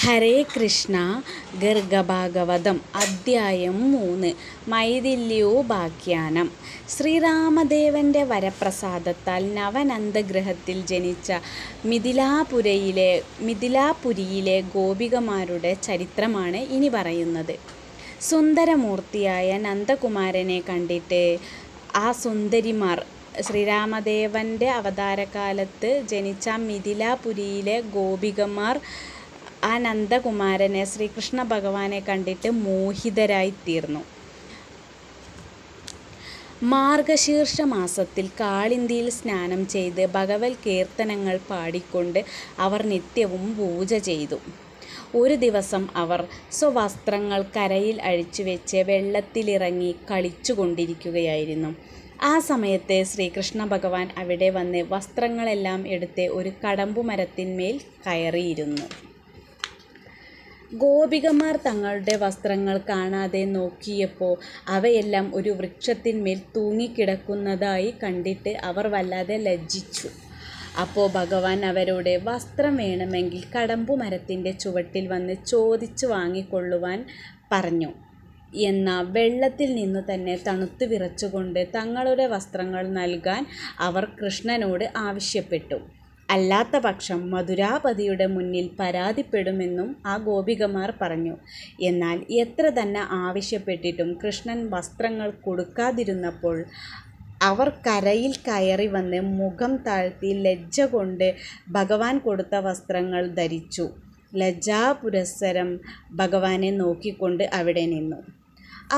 ഹരേ കൃഷ്ണ. ഗർഗഭാഗവതം അധ്യായം 3 മൈഥില്യോപാഖ്യാനം. ശ്രീരാമദേവന്റെ വരപ്രസാദത്താൽ നവനന്ദഗൃഹത്തിൽ ജനിച്ച മിഥിലാപുരിയിലെ ഗോപികമാരുടെ ചരിത്രമാണ് ഇനി പറയുന്നത്. സുന്ദരമൂർത്തിയായ നന്ദകുമാരനെ കണ്ടിട്ട് ആ സുന്ദരിമാർ ശ്രീരാമദേവന്റെ അവതാരകാലത്ത് ജനിച്ച മിഥിലാപുരിയിലെ ഗോപികമാർ ആ നന്ദകുമാരനെ ശ്രീകൃഷ്ണ ഭഗവാനെ കണ്ടിട്ട് മോഹിതരായിത്തീർന്നു. മാർഗശീർഷ മാസത്തിൽ കാളിന്തിയിൽ സ്നാനം ചെയ്ത് ഭഗവത് കീർത്തനങ്ങൾ പാടിക്കൊണ്ട് അവർ നിത്യവും പൂജ ചെയ്തു. ഒരു ദിവസം അവർ സ്വവസ്ത്രങ്ങൾ കരയിൽ അഴിച്ചുവെച്ച് വെള്ളത്തിലിറങ്ങി കളിച്ചുകൊണ്ടിരിക്കുകയായിരുന്നു. ആ സമയത്ത് ശ്രീകൃഷ്ണ ഭഗവാൻ അവിടെ വന്ന് വസ്ത്രങ്ങളെല്ലാം എടുത്ത് ഒരു കടമ്പുമരത്തിന്മേൽ കയറിയിരുന്നു. ഗോപികമാർ തങ്ങളുടെ വസ്ത്രങ്ങൾ കാണാതെ നോക്കിയപ്പോൾ അവയെല്ലാം ഒരു വൃക്ഷത്തിന്മേൽ തൂങ്ങിക്കിടക്കുന്നതായി കണ്ടിട്ട് അവർ വല്ലാതെ ലജ്ജിച്ചു. അപ്പോൾ ഭഗവാൻ അവരോട് വസ്ത്രം വേണമെങ്കിൽ കടമ്പുമരത്തിൻ്റെ ചുവട്ടിൽ വന്ന് ചോദിച്ചു വാങ്ങിക്കൊള്ളുവാൻ പറഞ്ഞു. എന്നാൽ വെള്ളത്തിൽ നിന്നു തന്നെ തണുത്തു വിറച്ചുകൊണ്ട് തങ്ങളുടെ വസ്ത്രങ്ങൾ നൽകാൻ അവർ കൃഷ്ണനോട് ആവശ്യപ്പെട്ടു. അല്ലാത്ത പക്ഷം മധുരാപതിയുടെ മുന്നിൽ പരാതിപ്പെടുമെന്നും ആ ഗോപികമാർ പറഞ്ഞു. എന്നാൽ എത്ര തന്നെ ആവശ്യപ്പെട്ടിട്ടും കൃഷ്ണൻ വസ്ത്രങ്ങൾ കൊടുക്കാതിരുന്നപ്പോൾ അവർ കരയിൽ കയറി വന്ന് മുഖം താഴ്ത്തി ലജ്ജ കൊണ്ട് ഭഗവാൻ കൊടുത്ത വസ്ത്രങ്ങൾ ധരിച്ചു. ലജ്ജാപുരസ്സരം ഭഗവാനെ നോക്കിക്കൊണ്ട് അവിടെ നിന്നു.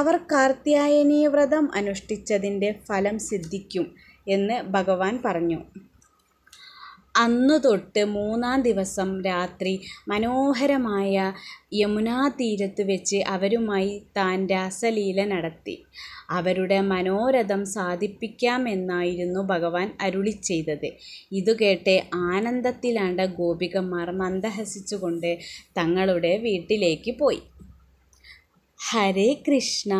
അവർ കാർത്യായനീ വ്രതം അനുഷ്ഠിച്ചതിൻ്റെ ഫലം സിദ്ധിക്കും എന്ന് ഭഗവാൻ പറഞ്ഞു. അന്നു തൊട്ട് 3-ാം ദിവസം രാത്രി മനോഹരമായ യമുനാതീരത്ത് വെച്ച് അവരുമായി താൻ രാസലീല നടത്തി അവരുടെ മനോരഥം സാധിപ്പിക്കാമെന്നായിരുന്നു ഭഗവാൻ അരുളിച്ചെയ്തത്. ഇതുകേട്ട് ആനന്ദത്തിലാണ്ട ഗോപികമാർ മന്ദഹസിച്ചുകൊണ്ട് തങ്ങളുടെ വീട്ടിലേക്ക് പോയി. ഹരേ കൃഷ്ണ.